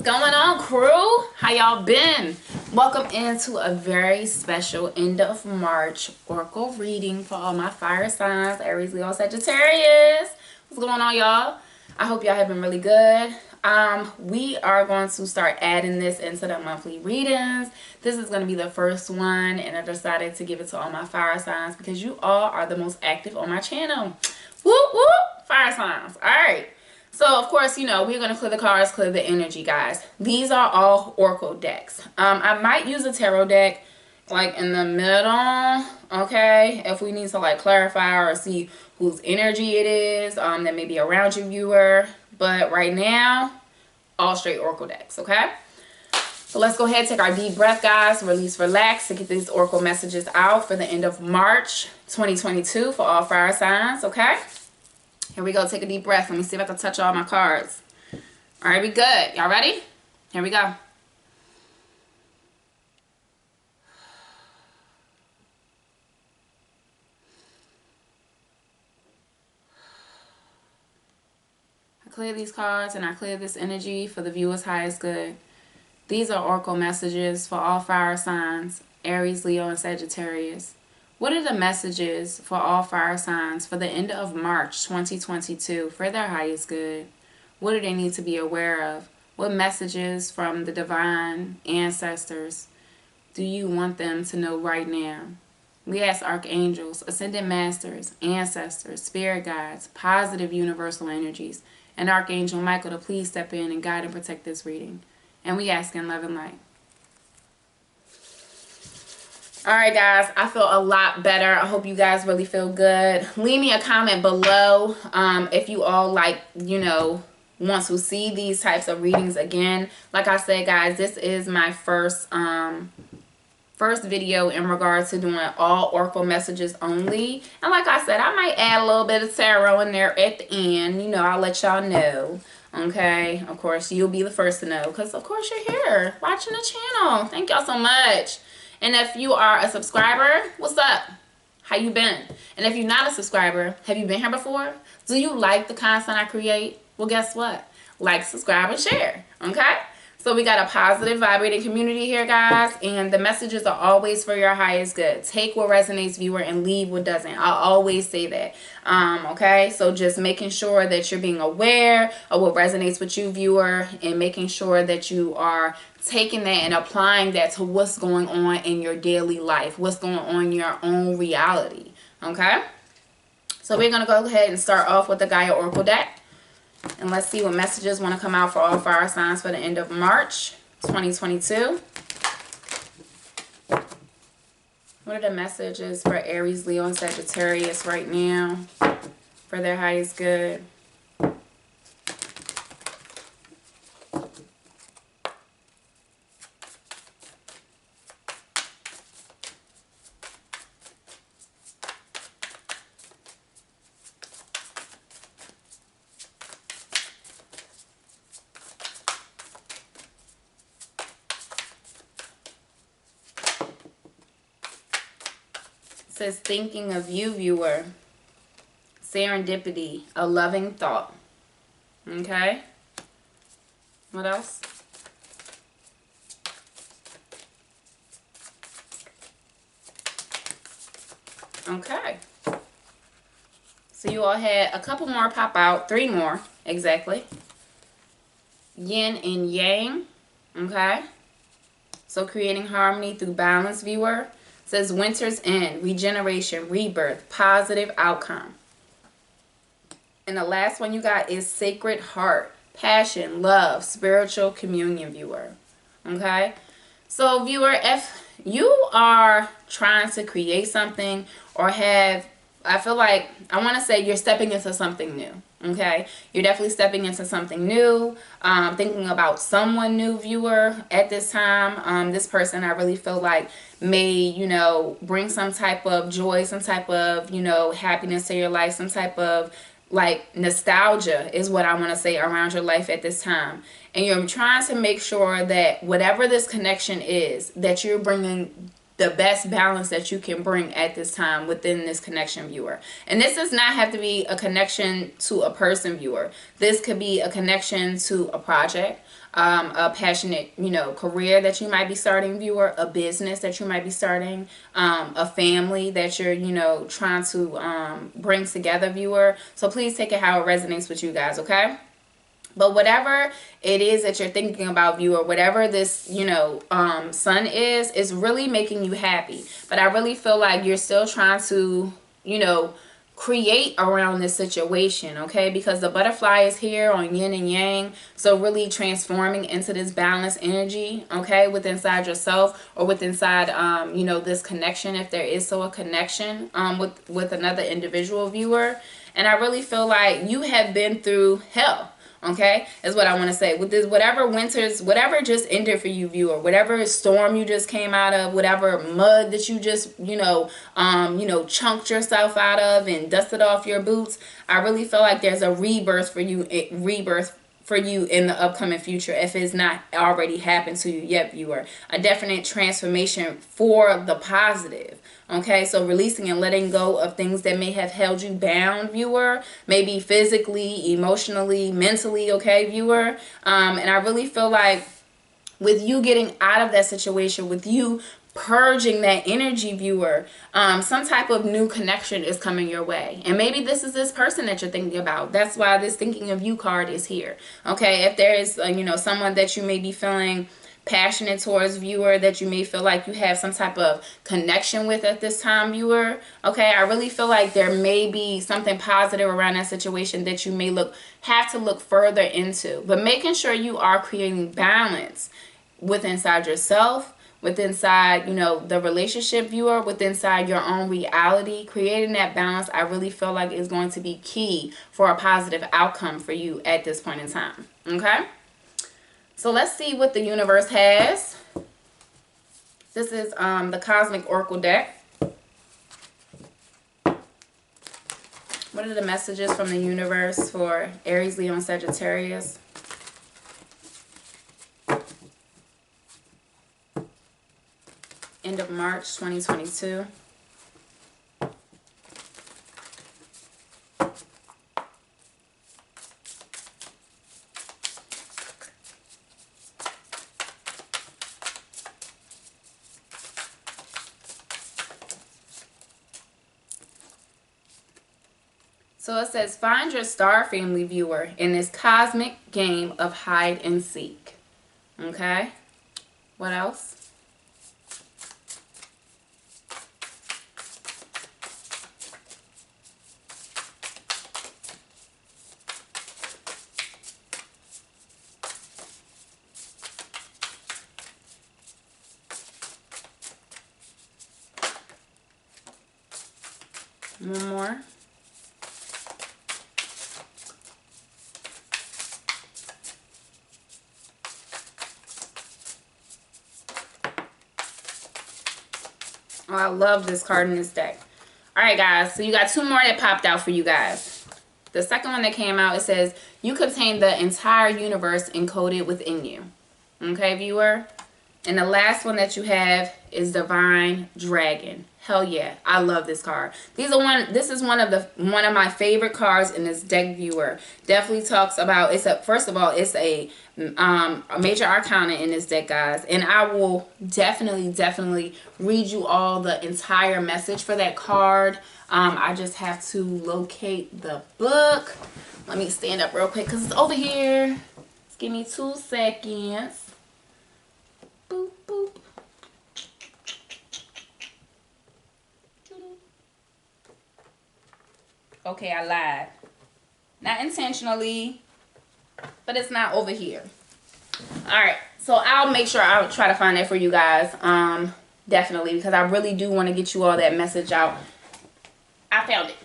What's going on, crew? How y'all been? Welcome into a very special end of March oracle reading for all my fire signs, Aries, Leo, Sagittarius. What's going on, y'all? I hope y'all have been really good. We are going to start adding this into the monthly readings. This is going to be the first one, and I decided to give it to all my fire signs because you all are the most active on my channel. Whoop whoop, fire signs. All right. So, of course, you know, we're going to clear the cards, clear the energy, guys. These are all oracle decks. I might use a tarot deck, like, in the middle, okay? If we need to, like, clarify or see whose energy it is that may be around your viewer. But right now, all straight oracle decks, okay? So let's go ahead and take our deep breath, guys. Release, relax to get these oracle messages out for the end of March 2022 for all fire signs, okay? Here we go. Take a deep breath. Let me see if I can touch all my cards. All right, we good. Y'all ready? Here we go. I clear these cards and I clear this energy for the viewer's highest good. These are oracle messages for all fire signs, Aries, Leo, and Sagittarius. What are the messages for all fire signs for the end of March 2022 for their highest good? What do they need to be aware of? What messages from the divine ancestors do you want them to know right now? We ask archangels, ascended masters, ancestors, spirit guides, positive universal energies, and Archangel Michael to please step in and guide and protect this reading. And we ask in love and light. Alright, guys, I feel a lot better. I hope you guys really feel good. Leave me a comment below if you all, like, you know, want to see these types of readings again. Like I said, guys, this is my first video in regards to doing all oracle messages only. And like I said, I might add a little bit of tarot in there at the end. You know, I'll let y'all know. Okay, of course, you'll be the first to know because, of course, you're here watching the channel. Thank y'all so much. And if you are a subscriber, what's up? How you been? And if you're not a subscriber, have you been here before? Do you like the content I create? Well, guess what? Like, subscribe, and share, okay? So we got a positive, vibrating community here, guys. And the messages are always for your highest good. Take what resonates, viewer, and leave what doesn't. I'll always say that, okay? So just making sure that you're being aware of what resonates with you, viewer, and making sure that you are taking that and applying that to what's going on in your daily life, what's going on in your own reality, okay? So we're going to go ahead and start off with the Gaia Oracle deck. And let's see what messages want to come out for all fire signs for the end of March 2022. What are the messages for Aries, Leo, and Sagittarius right now for their highest good? Says thinking of you, viewer. Serendipity, a loving thought. Okay. What else? Okay. So you all had a couple more pop out, 3 more exactly. Yin and yang. Okay. So creating harmony through balance, viewer. Says winter's end, regeneration, rebirth, positive outcome. And the last one you got is sacred heart, passion, love, spiritual communion, viewer. Okay? So, viewer, if you are trying to create something or have, I feel like, I want to say you're stepping into something new. Okay, you're definitely stepping into something new, thinking about someone new, viewer, at this time. This person, I really feel like, may, you know, bring some type of joy, some type of, you know, happiness to your life, some type of, like, nostalgia is what I want to say around your life at this time. And you're trying to make sure that whatever this connection is, that you're bringing the best balance that you can bring at this time within this connection, viewer. And this does not have to be a connection to a person, viewer. This could be a connection to a project, a passionate, career that you might be starting, viewer, a business that you might be starting, a family that you're, trying to bring together, viewer. So please take it how it resonates with you guys, okay? But whatever it is that you're thinking about, viewer, whatever this, sun is really making you happy. But I really feel like you're still trying to, create around this situation, okay? Because the butterfly is here on yin and yang. So really transforming into this balanced energy, okay, with inside yourself or with inside, this connection, if there is so a connection with another individual, viewer. And I really feel like you have been through hell. Okay, is what I want to say. With this, whatever just ended for you, viewer, whatever storm you just came out of, whatever mud that you just, chunked yourself out of and dusted off your boots, I really feel like there's a rebirth for you, in the upcoming future, if it's not already happened to you yet, viewer. A definite transformation for the positive. Okay, so releasing and letting go of things that may have held you bound, viewer, maybe physically, emotionally, mentally, okay, viewer. And I really feel like with you getting out of that situation, with you purging that energy, viewer, some type of new connection is coming your way. And maybe this is this person that you're thinking about. That's why this thinking of you card is here. Okay, if there is, someone that you may be feeling passionate towards, viewer, that you may feel like you have some type of connection with at this time, viewer, okay, I really feel like there may be something positive around that situation that you may have to look further into. But making sure you are creating balance with inside yourself, with inside, the relationship, viewer, with inside your own reality. Creating that balance, I really feel like is going to be key for a positive outcome for you at this point in time, okay? So let's see what the universe has. This is the Cosmic Oracle deck. What are the messages from the universe for Aries, Leo, and Sagittarius? End of March 2022. So it says, find your star family, viewer, in this cosmic game of hide and seek. Okay? What else? One more. Oh, I love this card in this deck. Alright guys, so you got two more that popped out for you guys. The second one that came out, it says, you contain the entire universe encoded within you. Okay, viewer? And the last one that you have is Divine Dragon. Hell yeah, I love this card. This is one of my favorite cards in this deck, viewer. Definitely talks about, first of all, it's a major arcana in this deck, guys. And I will definitely read you all the entire message for that card. I just have to locate the book. Let me stand up real quick because it's over here. Just give me 2 seconds. Boop, boop. Okay, I lied. Not intentionally, but it's not over here. Alright, so I'll make sure I'll try to find that for you guys. Definitely, because I really do want to get you all that message out. I found it.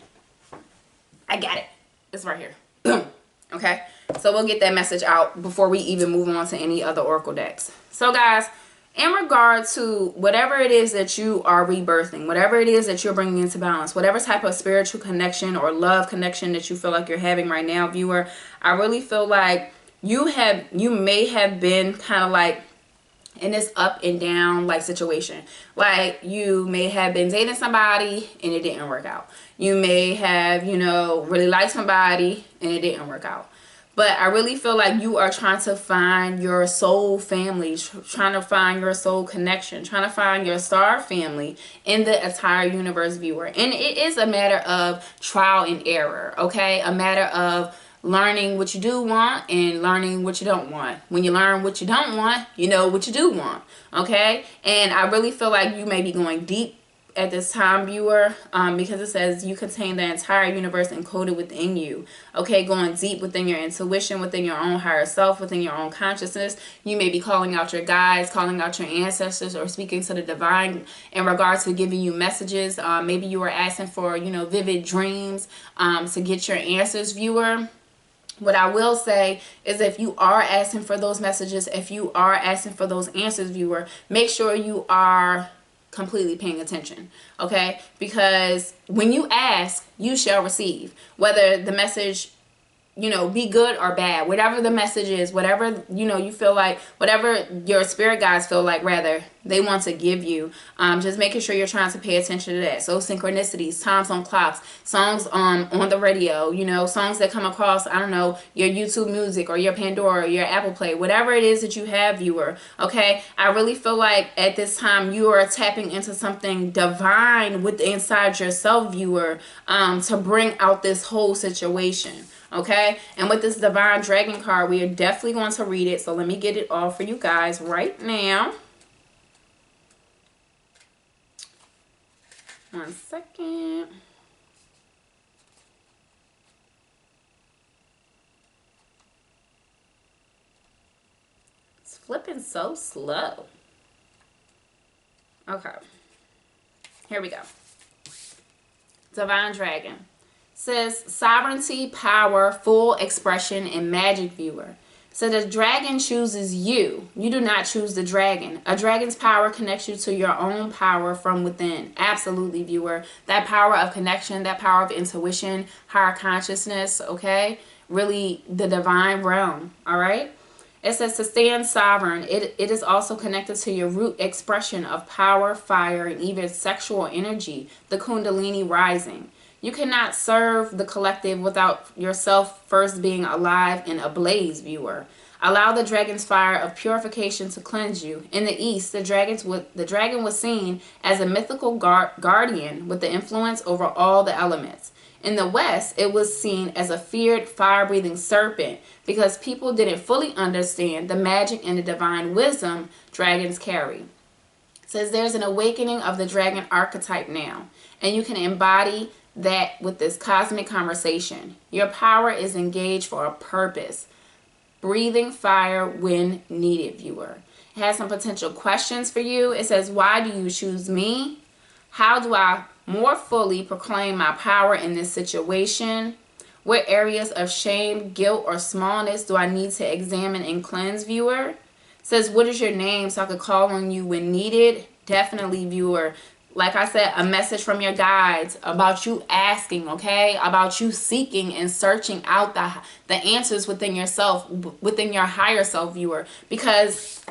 I got it. It's right here. Boom. Okay, so we'll get that message out before we even move on to any other oracle decks. So guys, in regard to whatever it is that you are rebirthing, whatever it is that you're bringing into balance, whatever type of spiritual connection or love connection that you feel like you're having right now, viewer, I really feel like you may have been kind of like in this up and down like situation. Like, you may have been dating somebody and it didn't work out. You may have, you know, really liked somebody and it didn't work out. But I really feel like you are trying to find your soul family, trying to find your soul connection, trying to find your star family in the entire universe, viewer. And it is a matter of trial and error, okay? A matter of learning what you do want and learning what you don't want. When you learn what you don't want, you know what you do want, okay? And I really feel like you may be going deep at this time, viewer, because it says you contain the entire universe encoded within you, okay? Going deep within your intuition, within your own higher self, within your own consciousness. You may be calling out your guides, calling out your ancestors, or speaking to the divine in regards to giving you messages. Maybe you are asking for, you know, vivid dreams to get your answers, viewer. What I will say is, if you are asking for those messages, if you are asking for those answers, viewer, make sure you are completely paying attention, okay? Because when you ask, you shall receive. Whether the message, you know, be good or bad, whatever the message is, whatever, you know, you feel like, whatever your spirit guides feel like, rather, they want to give you, just making sure you're trying to pay attention to that. So synchronicities, times on clocks, songs on the radio, you know, songs that come across, I don't know, your YouTube music or your Pandora or your Apple Play, whatever it is that you have, viewer, okay? I really feel like at this time you are tapping into something divine within inside yourself, viewer, to bring out this whole situation. Okay, and with this divine dragon card, we are definitely going to read it. So let me get it all for you guys right now. One second. It's flipping so slow. Okay, here we go. Divine dragon says sovereignty, power, full expression, and magic, viewer. So the dragon chooses you. You do not choose the dragon. A dragon's power connects you to your own power from within. Absolutely, viewer. That power of connection, that power of intuition, higher consciousness, okay? Really the divine realm, all right? It says to stand sovereign. It is also connected to your root expression of power, fire, and even sexual energy, the Kundalini rising. You cannot serve the collective without yourself first being alive and ablaze, viewer. Allow the dragon's fire of purification to cleanse you. In the East, the dragon was seen as a mythical guardian with the influence over all the elements. In the West, it was seen as a feared fire-breathing serpent because people didn't fully understand the magic and the divine wisdom dragons carry. It says there's an awakening of the dragon archetype now, and you can embody that with this cosmic conversation. Your power is engaged for a purpose. Breathing fire when needed, viewer. It has some potential questions for you. It says, why do you choose me? How do I more fully proclaim my power in this situation? What areas of shame, guilt, or smallness do I need to examine and cleanse, viewer? It says, what is your name so I could call on you when needed? Definitely, viewer. Like I said, a message from your guides about you asking, okay? About you seeking and searching out the answers within yourself, within your higher self, viewer. Because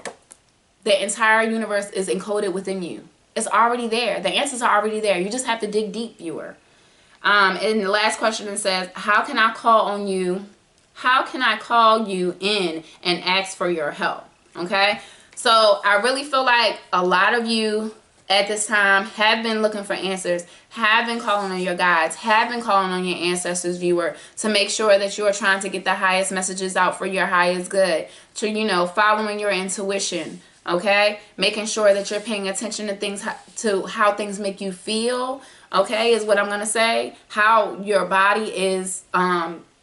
the entire universe is encoded within you. It's already there. The answers are already there. You just have to dig deep, viewer. And the last question, it says, how can I call on you? How can I call you in and ask for your help? Okay? So I really feel like a lot of you at this time have been looking for answers, have been calling on your guides, have been calling on your ancestors, viewer, to make sure that you are trying to get the highest messages out for your highest good, to, you know, following your intuition, okay? Making sure that you're paying attention to things, to how things make you feel, okay, is what I'm going to say. How your body is,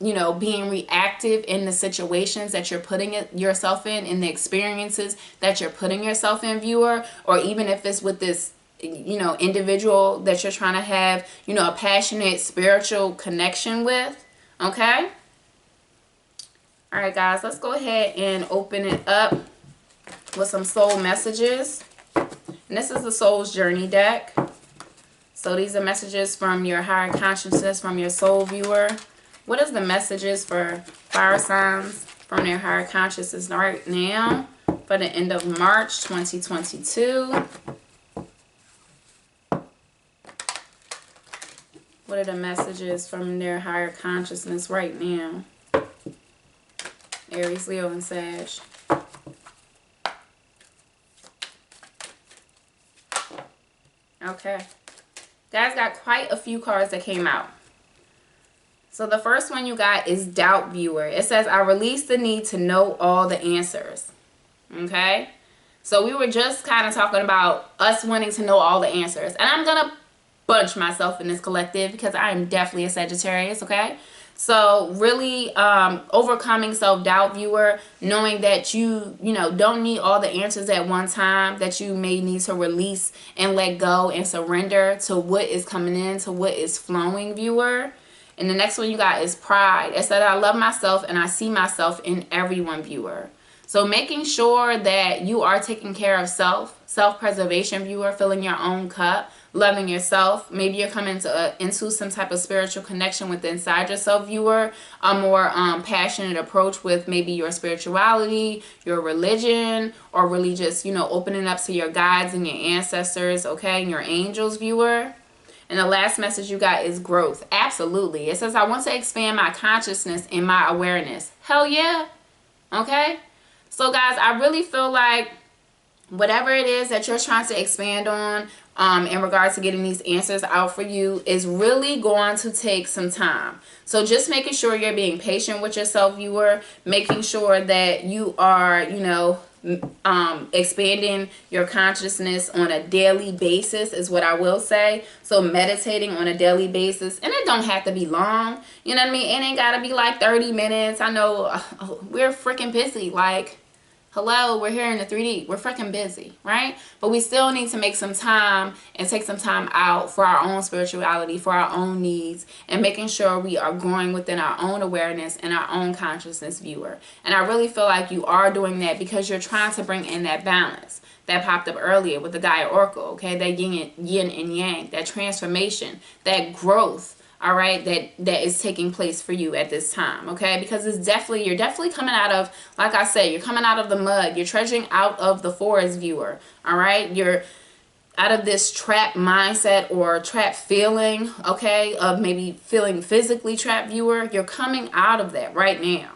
you know, being reactive in the situations that you're putting yourself in the experiences that you're putting yourself in, viewer, or even if it's with this, you know, individual that you're trying to have, you know, a passionate spiritual connection with, okay? All right, guys, let's go ahead and open it up with some soul messages. And this is the Soul's Journey deck. So these are messages from your higher consciousness, from your soul, viewer. What is the messages for fire signs from their higher consciousness right now for the end of March 2022. What are the messages from their higher consciousness right now? Aries, Leo, and Sag. Okay. Guys, got quite a few cards that came out. So the first one you got is Doubt Viewer. It says, I release the need to know all the answers. Okay? So we were just kind of talking about us wanting to know all the answers. And I'm going to bunch myself in this collective because I am definitely a Sagittarius, okay? So really overcoming self-doubt, viewer, knowing that you don't need all the answers at one time, that you may need to release and let go and surrender to what is coming in, to what is flowing, viewer. And the next one you got is Pride. It said, I love myself and I see myself in everyone, viewer. So making sure that you are taking care of self-preservation, viewer, filling your own cup, loving yourself. Maybe you're coming into some type of spiritual connection with inside yourself, viewer. A more passionate approach with maybe your spirituality, your religion, or really just, opening up to your guides and your ancestors, okay, and your angels, viewer. And the last message you got is growth. Absolutely. It says, I want to expand my consciousness and my awareness. Hell yeah. Okay. So guys, I really feel like whatever it is that you're trying to expand on in regards to getting these answers out for you is really going to take some time. So just making sure you're being patient with yourself, viewer, making sure that you are, expanding your consciousness on a daily basis is what I will say. So meditating on a daily basis, and it don't have to be long, you know what I mean? It ain't gotta be like 30 minutes. I know we're freaking busy, like, hello, we're here in the 3D. We're freaking busy, right? But we still need to make some time and take some time out for our own spirituality, for our own needs, and making sure we are growing within our own awareness and our own consciousness, viewer. And I really feel like you are doing that because you're trying to bring in that balance that popped up earlier with the Gaia Oracle, okay? That yin and yang, that transformation, that growth. All right, that is taking place for you at this time, okay? Because you're definitely coming out of, like I said, you're coming out of the mud. You're trudging out of the forest, viewer, all right? You're out of this trap mindset or trap feeling, okay, of maybe feeling physically trapped, viewer. You're coming out of that right now,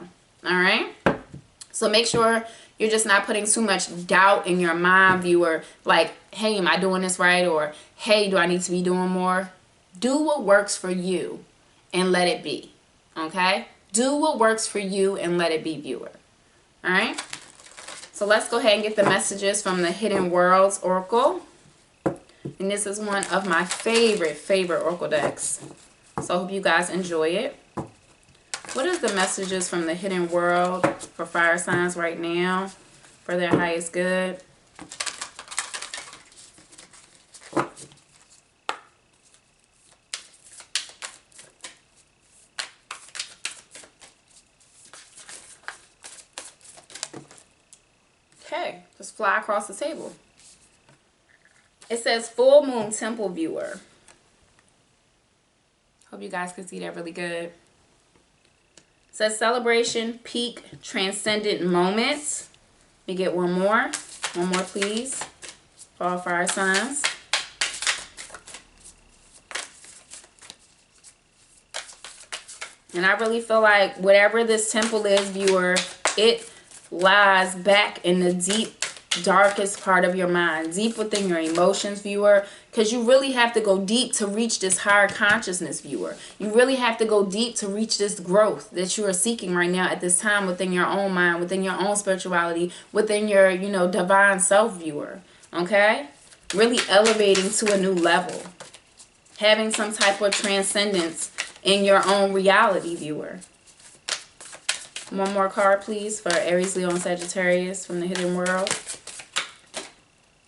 all right? So make sure you're just not putting too much doubt in your mind, viewer, like, hey, am I doing this right? Or, hey, do I need to be doing more? Do what works for you and let it be, okay? Do what works for you and let it be, viewer, all right? So let's go ahead and get the messages from the Hidden Worlds Oracle. And this is one of my favorite Oracle decks. So I hope you guys enjoy it. What is the messages from the Hidden World for fire signs right now for their highest good? Okay, just fly across the table. It says Full Moon Temple Viewer. Hope you guys can see that really good. It says Celebration, Peak, Transcendent Moments. Let me get one more. One more, please. For all fire signs. And I really feel like whatever this temple is, viewer, it lies back in the deep, darkest part of your mind, deep within your emotions, viewer, because you really have to go deep to reach this higher consciousness, viewer. You really have to go deep to reach this growth that you are seeking right now at this time within your own mind, within your own spirituality, within your, divine self, viewer, okay? Really elevating to a new level, having some type of transcendence in your own reality, viewer. One more card, please, for Aries, Leo, and Sagittarius from the Hidden World.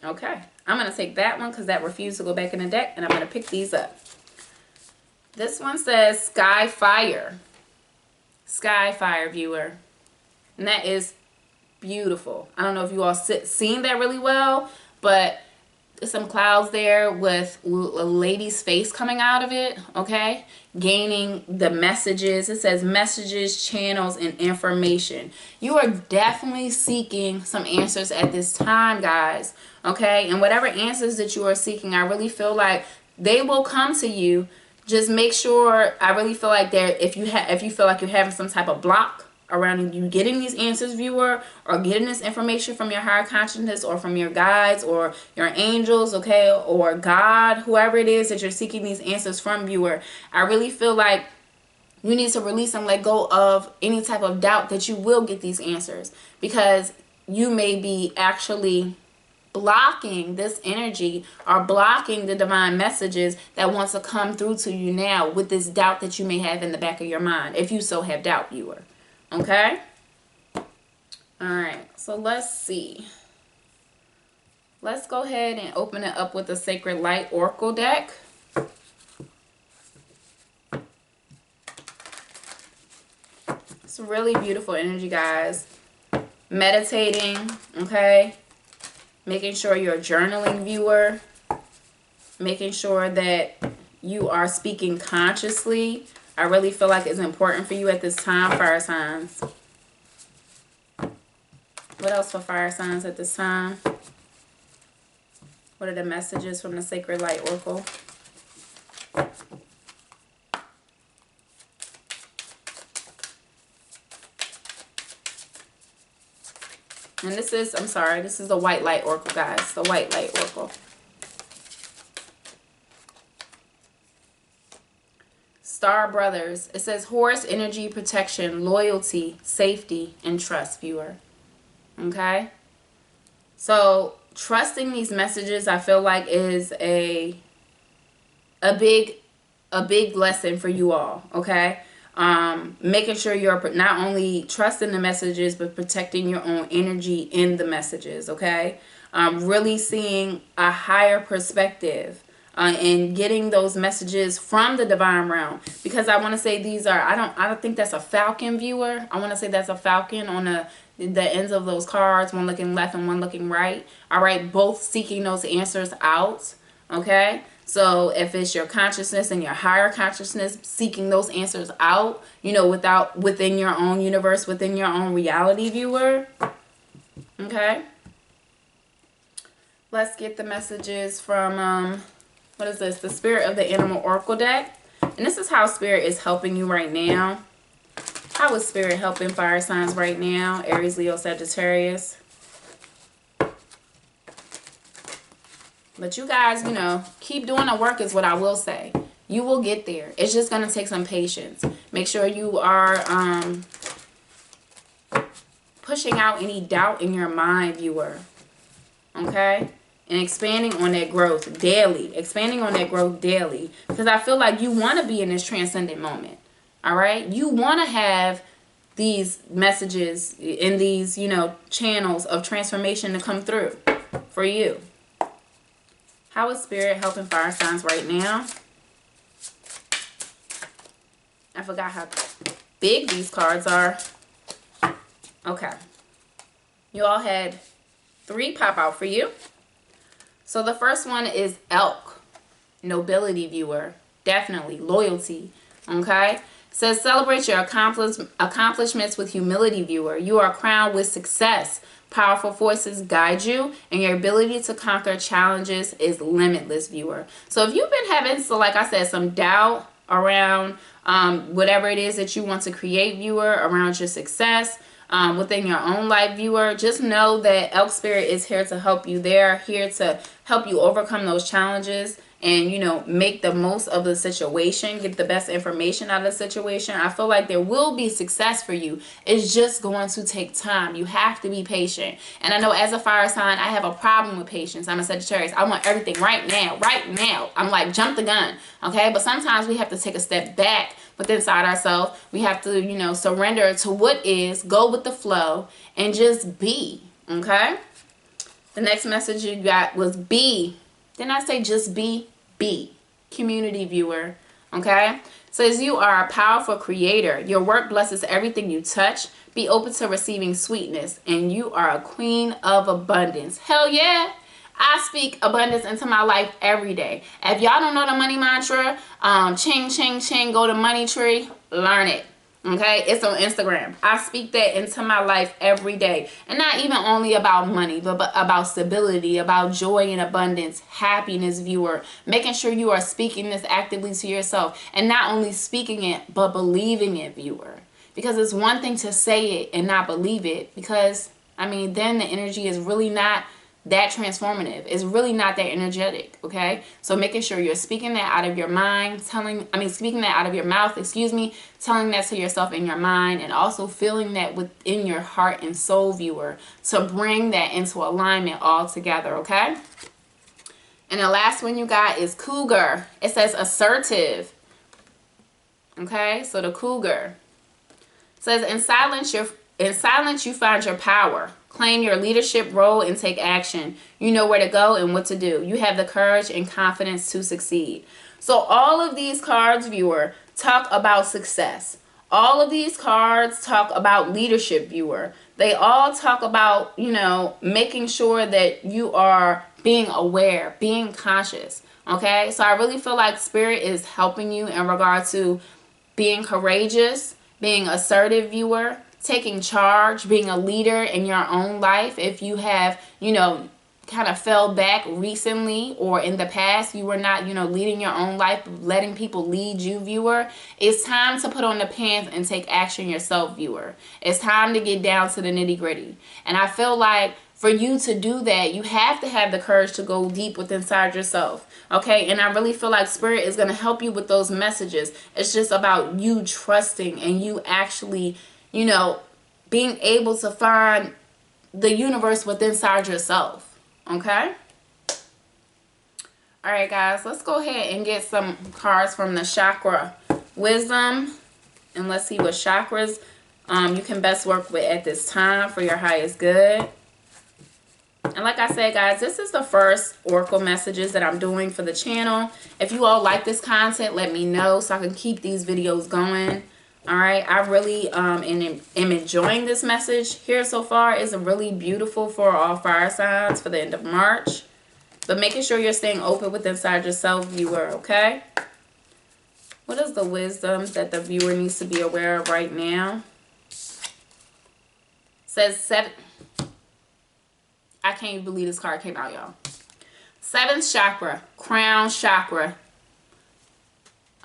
Okay. I'm going to take that one because that refused to go back in the deck, and I'm going to pick these up. This one says Sky Fire. Sky Fire, viewer. And that is beautiful. I don't know if you all seen that really well, but some clouds there with a lady's face coming out of it, okay? Gaining the messages. It says messages, channels, and information. You are definitely seeking some answers at this time, guys, okay? And whatever answers that you are seeking, I really feel like they will come to you. Just make sure, I really feel like if you feel like you're having some type of block around you getting these answers, viewer, or getting this information from your higher consciousness or from your guides or your angels, okay, or God, whoever it is that you're seeking these answers from, viewer, I really feel like you need to release and let go of any type of doubt that you will get these answers, because you may be actually blocking this energy or blocking the divine messages that want to come through to you now with this doubt that you may have in the back of your mind, if you so have doubt, viewer. Okay? Alright, so let's see. Let's go ahead and open it up with the Sacred Light Oracle deck. It's really beautiful energy, guys. Meditating, okay? Making sure you're journaling, viewer. Making sure that you are speaking consciously. I really feel like it's important for you at this time, fire signs. What else for fire signs at this time? What are the messages from the Sacred Light Oracle? And this is, I'm sorry, this is the White Light Oracle, guys. The White Light Oracle. Star Brothers. It says Horus energy, protection, loyalty, safety, and trust, viewer. Okay? So, trusting these messages, I feel like, is a big lesson for you all, okay? Making sure you're not only trusting the messages, but protecting your own energy in the messages, okay? Really seeing a higher perspective. And getting those messages from the divine realm, because I want to say these are, I don't think that's a falcon, viewer. I want to say that's a falcon on the ends of those cards, one looking left and one looking right. All right, both seeking those answers out. Okay, so if it's your consciousness and your higher consciousness seeking those answers out, you know, within your own universe, within your own reality, viewer. Okay, let's get the messages from what is this? The Spirit of the Animal Oracle deck. And this is how Spirit is helping you right now. How is Spirit helping fire signs right now? Aries, Leo, Sagittarius. But you guys, you know, keep doing the work is what I will say. You will get there. It's just going to take some patience. Make sure you are pushing out any doubt in your mind, viewer. Okay? And expanding on that growth daily. Expanding on that growth daily. Because I feel like you want to be in this transcendent moment. Alright? You want to have these messages in these, you know, channels of transformation to come through for you. How is Spirit helping fire signs right now? I forgot how big these cards are. Okay. You all had 3 pop out for you. So the first one is Elk. Nobility, viewer. Definitely. Loyalty. Okay? It says celebrate your accomplishments with humility, viewer. You are crowned with success. Powerful forces guide you, and your ability to conquer challenges is limitless, viewer. So if you've been having, so like I said, some doubt around whatever it is that you want to create, viewer, around your success, within your own life, viewer, just know that Elk Spirit is here to help you. They're here to help you overcome those challenges and, you know, make the most of the situation, get the best information out of the situation. I feel like there will be success for you. It's just going to take time. You have to be patient. And I know as a fire sign, I have a problem with patience. I'm a Sagittarius. I want everything right now, right now. I'm like, jump the gun, okay? But sometimes we have to take a step back within inside ourselves. We have to, you know, surrender to what is, go with the flow, and just be, okay? The next message you got was be. Didn't I say just be? Be. Community, viewer, okay? Says you are a powerful creator. Your work blesses everything you touch. Be open to receiving sweetness, and you are a queen of abundance. Hell yeah. I speak abundance into my life every day. If y'all don't know the money mantra, ching, ching, ching, go to money tree, learn it. Okay, it's on Instagram. I speak that into my life every day. And not even only about money, but about stability, about joy and abundance, happiness, viewer. Making sure you are speaking this actively to yourself. And not only speaking it, but believing it, viewer. Because it's one thing to say it and not believe it. Because, I mean, then the energy is really not that transformative. It's really not that energetic, okay? So making sure you're speaking that out of your mind, speaking that out of your mouth, telling that to yourself in your mind, and also feeling that within your heart and soul, viewer, to bring that into alignment all together, okay? And the last one you got is cougar. It says assertive, okay? So the cougar says, in silence you find your power. Claim your leadership role and take action. You know where to go and what to do. You have the courage and confidence to succeed. So all of these cards, viewer, talk about success. All of these cards talk about leadership, viewer. They all talk about, you know, making sure that you are being aware, being conscious. Okay? So I really feel like Spirit is helping you in regard to being courageous, being assertive, viewer, taking charge, being a leader in your own life. If you have, you know, kind of fell back recently or in the past, you were not, you know, leading your own life, letting people lead you, viewer, it's time to put on the pants and take action yourself, viewer. It's time to get down to the nitty-gritty. And I feel like for you to do that, you have to have the courage to go deep within inside yourself. Okay, and I really feel like Spirit is going to help you with those messages. It's just about you trusting and you actually, you know, being able to find the universe within inside yourself. Okay? Alright, guys, let's go ahead and get some cards from the Chakra Wisdom. And let's see what chakras you can best work with at this time for your highest good. And like I said, guys, this is the first oracle messages that I'm doing for the channel. If you all like this content, let me know so I can keep these videos going. All right, I really am enjoying this message here so far. It's really beautiful for all fire signs for the end of March. But making sure you're staying open with inside yourself, viewer, okay? What is the wisdom that the viewer needs to be aware of right now? Says 7. I can't even believe this card came out, y'all. 7th chakra, crown chakra.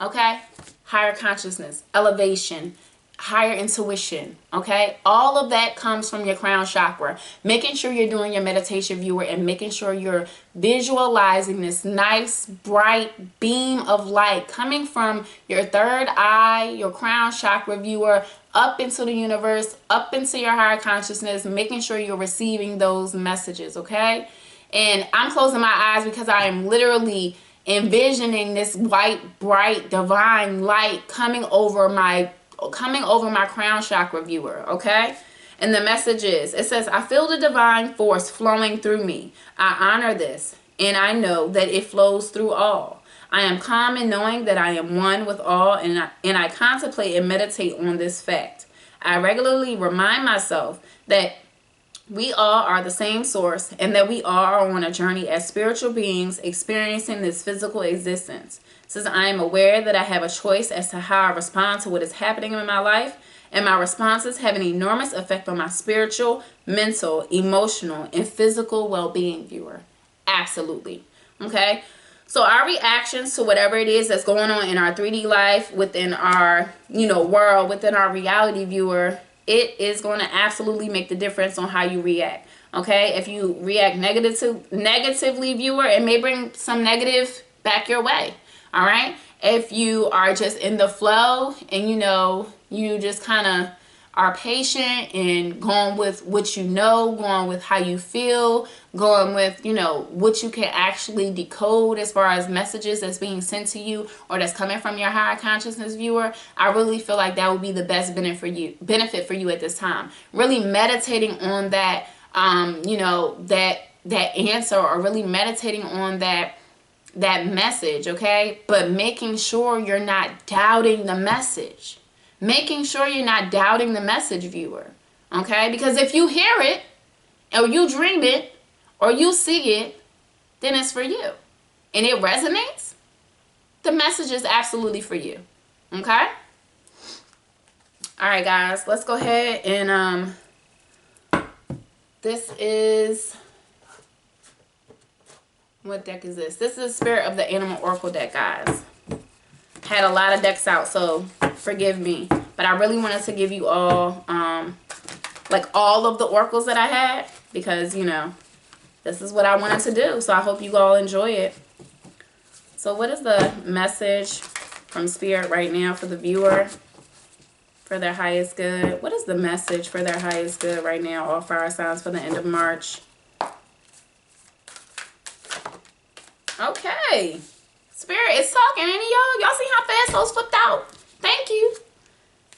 Okay? Higher consciousness, elevation, higher intuition, okay? All of that comes from your crown chakra. Making sure you're doing your meditation, viewer, and making sure you're visualizing this nice, bright beam of light coming from your third eye, your crown chakra, viewer, up into the universe, up into your higher consciousness, making sure you're receiving those messages, okay? And I'm closing my eyes because I am literally envisioning this white, bright, divine light coming over my crown chakra, viewer, okay? And the message is, it says, I feel the divine force flowing through me. I honor this, and I know that it flows through all. I am calm in knowing that I am one with all, and I contemplate and meditate on this fact. I regularly remind myself that we all are the same source and that we all are on a journey as spiritual beings experiencing this physical existence. Since I am aware that I have a choice as to how I respond to what is happening in my life, and my responses have an enormous effect on my spiritual, mental, emotional, and physical well-being, viewer. Absolutely. Okay? So our reactions to whatever it is that's going on in our 3D life, within our, you know, world, within our reality, viewer, it is going to absolutely make the difference on how you react. Okay? If you react negatively, viewer, it may bring some negative back your way. All right? If you are just in the flow and, you know, you just kind of are patient and going with what you know, going with how you feel, going with, you know, what you can actually decode as far as messages that's being sent to you or that's coming from your higher consciousness, viewer, I really feel like that would be the best benefit for you at this time. Really meditating on that, you know, that answer, or really meditating on that message, okay? But making sure you're not doubting the message. Making sure you're not doubting the message, viewer, okay? Because if you hear it, or you dream it, or you see it, then it's for you. And it resonates, the message is absolutely for you. Okay? Alright guys, let's go ahead and this is, what deck is this? This is Spirit of the Animal Oracle deck, guys. Had a lot of decks out, so forgive me. But I really wanted to give you all, like all of the oracles that I had. Because, you know, this is what I wanted to do. So I hope you all enjoy it. So what is the message from Spirit right now for the viewer? For their highest good. What is the message for their highest good right now? All fire signs for the end of March. Okay. Spirit is talking, ain't y'all? Y'all see how fast those flipped out? Thank you.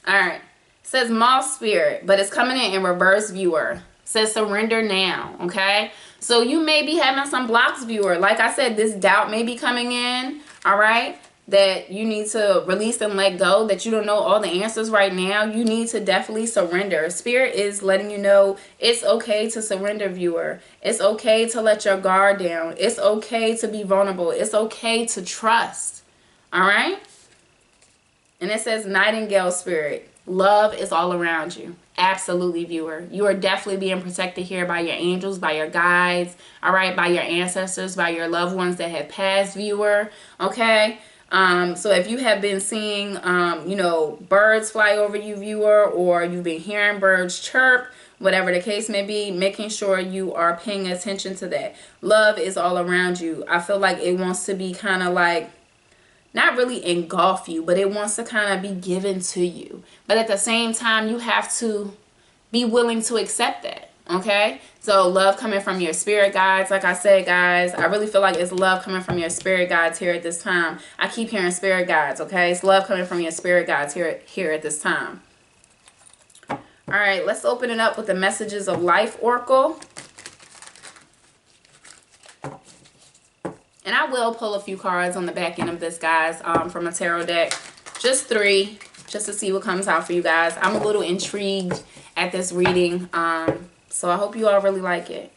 Alright. It says Moth Spirit, but it's coming in reverse, viewer. It says surrender now, okay? So you may be having some blocks, viewer. Like I said, this doubt may be coming in, alright? That you need to release and let go, that you don't know all the answers right now. You need to definitely surrender. Spirit is letting you know it's okay to surrender, viewer. It's okay to let your guard down. It's okay to be vulnerable. It's okay to trust. All right? And it says Nightingale Spirit. Love is all around you. Absolutely, viewer. You are definitely being protected here by your angels, by your guides, all right, by your ancestors, by your loved ones that have passed, viewer. Okay? So if you have been seeing, you know, birds fly over you, viewer, or you've been hearing birds chirp, whatever the case may be, making sure you are paying attention to that. Love is all around you. I feel like it wants to be kind of like, not really engulf you, but it wants to kind of be given to you. But at the same time, you have to be willing to accept that. Okay, so love coming from your spirit guides. Like I said, guys, I really feel like it's love coming from your spirit guides here at this time. I keep hearing spirit guides. Okay, it's love coming from your spirit guides here at this time. All right, let's open it up with the Messages of Life Oracle. And I will pull a few cards on the back end of this, guys, from a tarot deck. Just 3, just to see what comes out for you guys. I'm a little intrigued at this reading. So I hope you all really like it.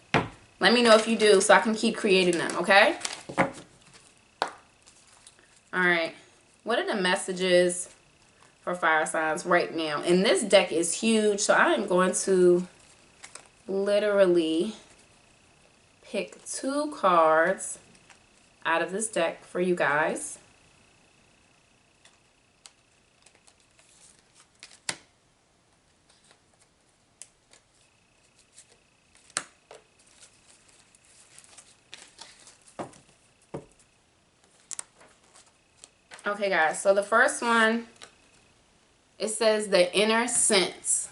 Let me know if you do so I can keep creating them, okay? Alright. What are the messages for fire signs right now? And this deck is huge, so I am going to literally pick 2 cards out of this deck for you guys. Okay, guys, so the first one, it says the inner sense.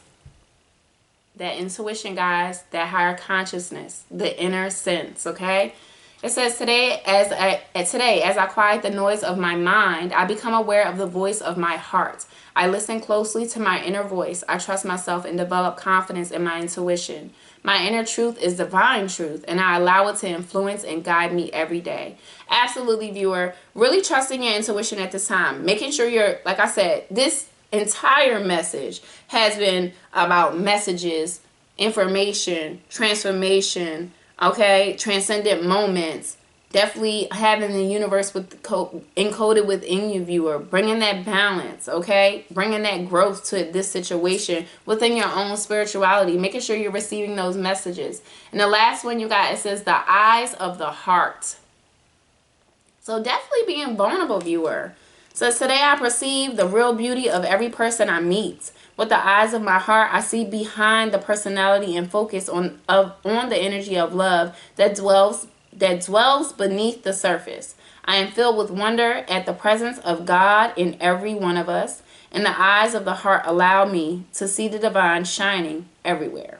That intuition, guys, that higher consciousness, the inner sense, okay? It says, today as I quiet the noise of my mind, I become aware of the voice of my heart. I listen closely to my inner voice. I trust myself and develop confidence in my intuition. My inner truth is divine truth, and I allow it to influence and guide me every day. Absolutely, viewer. Really trusting your intuition at this time. Making sure you're, like I said, this entire message has been about messages, information, transformation, okay, transcendent moments. Definitely having the universe with encoded within you, viewer. Bringing that balance, okay? Bringing that growth to this situation within your own spirituality. Making sure you're receiving those messages. And the last one you got, it says the eyes of the heart. So definitely being vulnerable, viewer. So today I perceive the real beauty of every person I meet. With the eyes of my heart, I see behind the personality and focus on the energy of love that dwells beneath the surface. I am filled with wonder at the presence of God in every one of us, and the eyes of the heart allow me to see the divine shining everywhere.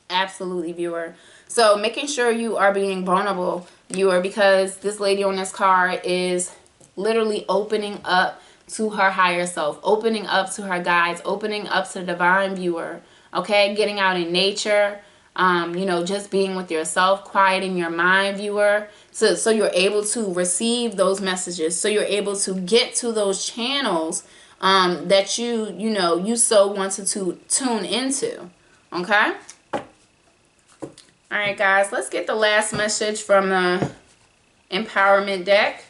Absolutely, viewer. So making sure you are being vulnerable, viewer, because this lady on this card is literally opening up to her higher self, opening up to her guides, opening up to the divine, viewer. Okay, getting out in nature, you know, just being with yourself, quieting your mind, viewer, so you're able to receive those messages, so you're able to get to those channels that you so wanted to tune into. Okay. All right, guys, let's get the last message from the empowerment deck.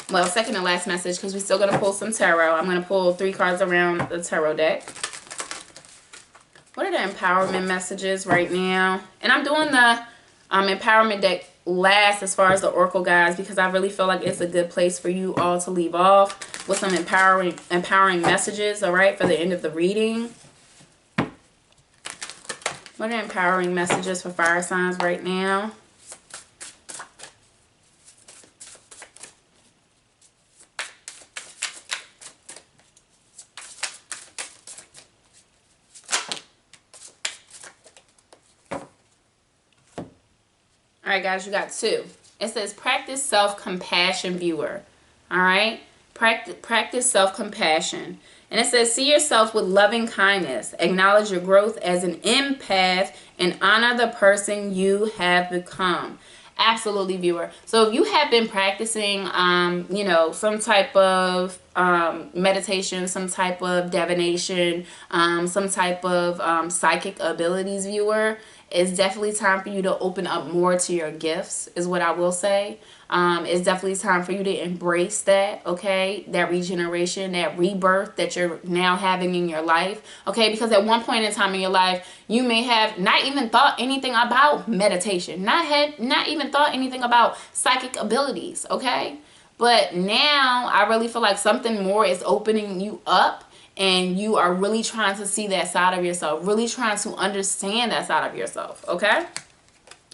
Well, second to last message, because we're still going to pull some tarot. I'm going to pull 3 cards around the tarot deck. What are the empowerment messages right now? And I'm doing the empowerment deck last as far as the oracle guys, because I really feel like it's a good place for you all to leave off with some empowering messages, all right, for the end of the reading. What are empowering messages for fire signs right now? All right, guys, you got 2. It says practice self-compassion, viewer. All right? Practice self-compassion. And it says see yourself with loving kindness. Acknowledge your growth as an empath and honor the person you have become. Absolutely, viewer. So if you have been practicing, you know, some type of meditation, some type of divination, some type of psychic abilities, viewer, it's definitely time for you to open up more to your gifts, is what I will say. It's definitely time for you to embrace that, okay? That regeneration, that rebirth that you're now having in your life, okay? Because at one point in time in your life, you may have not even thought anything about meditation, not even thought anything about psychic abilities, okay? But now I really feel like something more is opening you up, and you are really trying to see that side of yourself, really trying to understand that side of yourself, okay?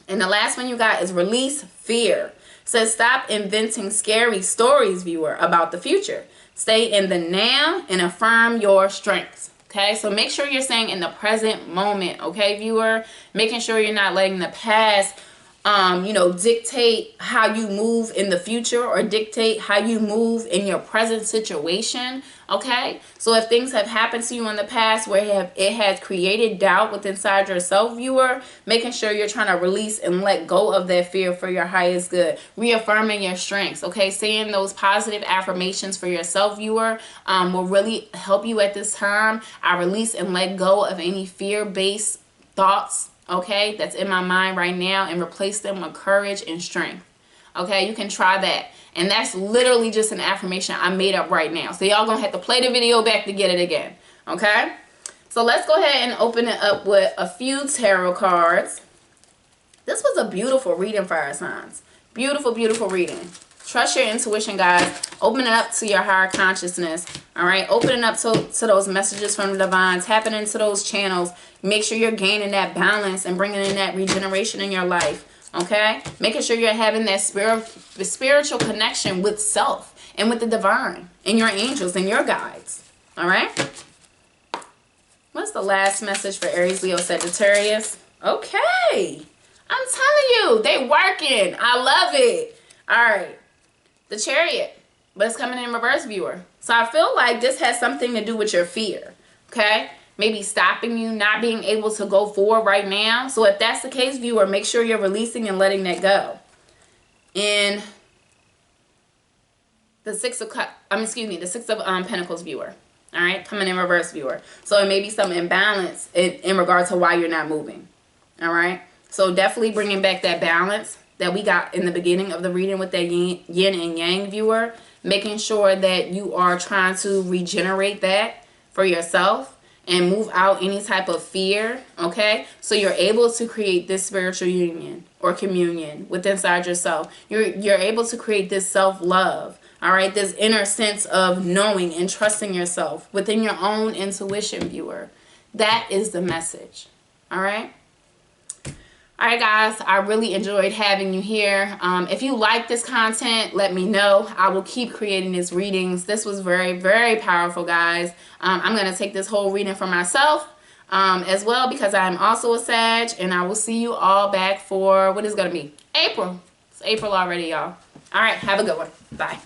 And the last one you got is release fear. It says stop inventing scary stories, viewer, about the future. Stay in the now and affirm your strengths, okay? So make sure you're staying in the present moment, okay, viewer? Making sure you're not letting the past you know, dictate how you move in the future or dictate how you move in your present situation, okay? So if things have happened to you in the past where it has created doubt within inside yourself, viewer, making sure you're trying to release and let go of that fear for your highest good. Reaffirming your strengths, okay? Saying those positive affirmations for yourself, viewer, will really help you at this time. I release and let go of any fear-based thoughts, okay, that's in my mind right now, and replace them with courage and strength. Okay, you can try that. And that's literally just an affirmation I made up right now. So y'all gonna have to play the video back to get it again. Okay, so let's go ahead and open it up with a few tarot cards. This was a beautiful reading, fire signs. Beautiful, beautiful reading. Trust your intuition, guys. Open it up to your higher consciousness. All right, open it up to those messages from the divine. Tapping into those channels. Make sure you're gaining that balance and bringing in that regeneration in your life. Okay, making sure you're having that spiritual connection with self and with the divine and your angels and your guides. All right, what's the last message for Aries, Leo, Sagittarius? Okay, I'm telling you, they working. I love it. All right, the Chariot, but it's coming in reverse, viewer. So I feel like this has something to do with your fear, okay? Maybe stopping you, not being able to go forward right now. So if that's the case, viewer, make sure you're releasing and letting that go. In the Six of Pentacles, viewer. All right, coming in reverse, viewer. So it may be some imbalance in regard to why you're not moving. All right, so definitely bringing back that balance that we got in the beginning of the reading with that yin and yang, viewer. Making sure that you are trying to regenerate that for yourself and move out any type of fear, okay? So you're able to create this spiritual union or communion with inside yourself. You're able to create this self-love, all right? This inner sense of knowing and trusting yourself within your own intuition, viewer. That is the message, all right? All right, guys, I really enjoyed having you here. If you like this content, let me know. I will keep creating these readings. This was very, very powerful, guys. I'm going to take this whole reading for myself as well, because I am also a Sag, and I will see you all back for what is going to be April. It's April already, y'all. All right, have a good one. Bye.